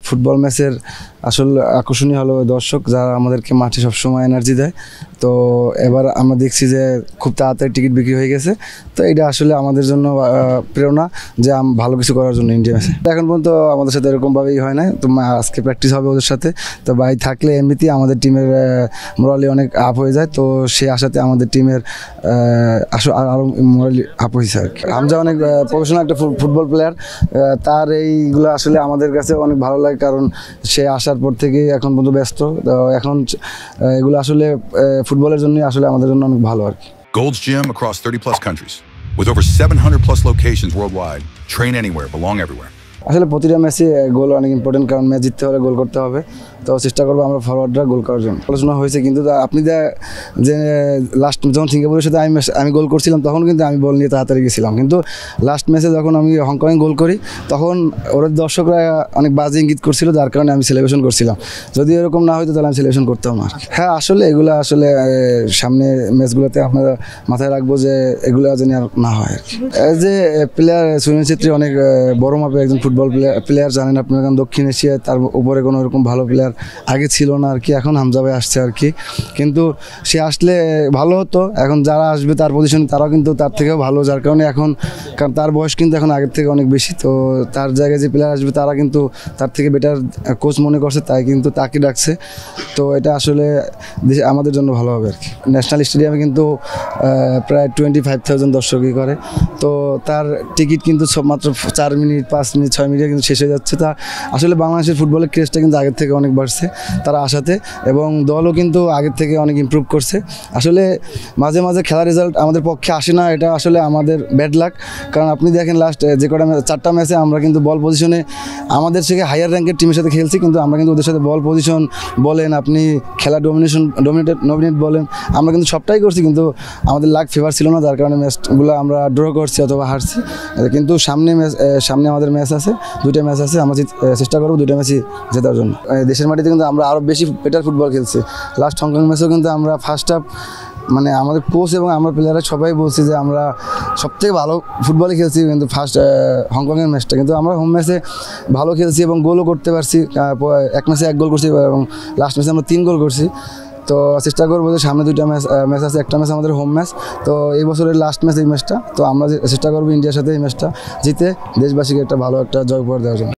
Football ম্যাচের আসল আকর্ষণীয় হলো দর্শক, যারা আমাদেরকে মাঠে সবসময় এনার্জি দেয়। তো এবার আমরা দেখছি যে খুব তাড়াতাড়ি টিকিট বিক্রি হয়ে গেছে। তো এটা আসলে আমাদের জন্য প্রেরণা যে ভালো কিছু করার জন্য ইন্ডিয়া ম্যাচে। এখন পর্যন্ত আমাদের সাথে এরকমভাবেই হয় না। তো আজকে প্র্যাকটিস হবে ওদের সাথে। তো ভাই থাকলে এমনিতেই আমাদের টিমের মোরালি অনেক আপ হয়ে যায়। তো সেই আশাতে আমাদের টিমের আরও মোরালি আপ হয়েছে আর কি। হামজা অনেক প্রফেশনাল একটা ফুটবল প্লেয়ার। তার এইগুলো আসলে আমাদের কাছে অনেক ভালো লাগে, কারণ সে আসার পর থেকে এখন পর্যন্ত ব্যস্ত। তো এখন এগুলো আসলে ফুটবলের জন্যই আসলে আমাদের জন্য অনেক ভালো আর কি। Gold's Gym across 30 plus countries with over 700 plus locations worldwide. Train anywhere, belong everywhere. আসলে প্রতিটা ম্যাচে গোল অনেক ইম্পর্টেন্ট, কারণ ম্যাচ জিততে হলে গোল করতে হবে। তো চেষ্টা করবো আমরা ফরওয়ার্ডরা গোল করার জন্য। আলোচনা হয়েছে, কিন্তু আপনি যে লাস্ট যখন সিঙ্গাপুরের সাথে আমি গোল করছিলাম, তখন কিন্তু আমি বল নিয়ে তাড়াতাড়ি গেছিলাম। কিন্তু লাস্ট ম্যাচে যখন আমি হংকংয়ে গোল করি, তখন ওরা দর্শকরা অনেক বাজে ইঙ্গিত করছিল, যার কারণে আমি সেলিব্রেশন করছিলাম। যদি এরকম না হয়তো তাহলে আমি সেলিব্রেশন করতাম না। হ্যাঁ, আসলে এগুলো আসলে সামনে ম্যাচগুলোতে আপনারা মাথায় রাখবো যে এগুলো যেন আর না হয় আর কি। যে প্লেয়ার সুনীল ছেত্রী অনেক বড় মাপের একজন ফুটবল প্লেয়ার, জানেন আপনার, কারণ দক্ষিণ এশিয়ায় তার উপরে কোনো এরকম ভালো প্লেয়ার আগে ছিল না আর কি। এখন হামজা ভাই আসছে আর কি, কিন্তু সে আসলে ভালো হতো। এখন যারা আসবে তার পজিশনে তারাও কিন্তু তার থেকেও ভালো, যার কারণে এখন, কারণ তার বয়স কিন্তু এখন আগের থেকে অনেক বেশি। তো তার জায়গায় যে প্লেয়ার আসবে তারা কিন্তু তার থেকে বেটার কোচ মনে করছে, তাই কিন্তু তাকে ডাকছে। তো এটা আসলে আমাদের জন্য ভালো হবে আর কি। ন্যাশনাল স্টেডিয়ামে কিন্তু প্রায় 25,000 দর্শকই করে। তো তার টিকিট কিন্তু মাত্র 4 মিনিট, 5 মিনিট, 6 মিনিটে কিন্তু শেষ হয়ে যাচ্ছে। তা আসলে বাংলাদেশের ফুটবলের ক্রেজটা কিন্তু আগের থেকে অনেক বাড়ছে তারা আসাতে, এবং দলও কিন্তু আগের থেকে অনেক ইমপ্রুভ করছে। আসলে মাঝে মাঝে খেলার রেজাল্ট আমাদের পক্ষে আসে না, এটা আসলে আমাদের ব্যাড লাক। কারণ আপনি দেখেন লাস্ট যে কটা 4টা ম্যাচে আমরা কিন্তু বল পজিশনে আমাদের থেকে হায়ার র্যাঙ্কের টিমের সাথে খেলছি, কিন্তু আমরা কিন্তু ওদের সাথে বল পজিশন বলেন, আপনি খেলা ডমিনেট বলেন, আমরা কিন্তু সবটাই করছি, কিন্তু আমাদের লাক ফেভার ছিল না, যার কারণে ম্যাচগুলো আমরা ড্র করছি অথবা হারছি। কিন্তু সামনে আমাদের ম্যাচ আছে, 2টা ম্যাচ আছে। আমরা চেষ্টা করবো 2টা ম্যাচই জেতার জন্য। দেশের মাটিতে কিন্তু আমরা আরও বেশি বেটার ফুটবল খেলছি। লাস্ট হংকং ম্যাচেও কিন্তু আমরা ফার্স্ট হাফ, মানে আমাদের কোচ এবং আমরা প্লেয়াররা সবাই বলছি যে আমরা সবথেকে ভালো ফুটবলই খেলছি, কিন্তু ফার্স্ট হংকংয়ের ম্যাচটা কিন্তু আমরা হোম ম্যাচে ভালো খেলছি এবং গোলও করতে পারছি। এক ম্যাচে 1 গোল করছি এবং লাস্ট ম্যাচে আমরা 3 গোল করছি। তো চেষ্টা করবো যে সামনে 2টা ম্যাচ আছে, একটা ম্যাচ আমাদের হোম ম্যাচ। তো এই বছরের লাস্ট ম্যাচ এই ম্যাচটা। তো আমরা চেষ্টা করবো ইন্ডিয়ার সাথে এই ম্যাচটা জিতে দেশবাসীকে একটা ভালো একটা জয় উপহার দেওয়ার জন্য।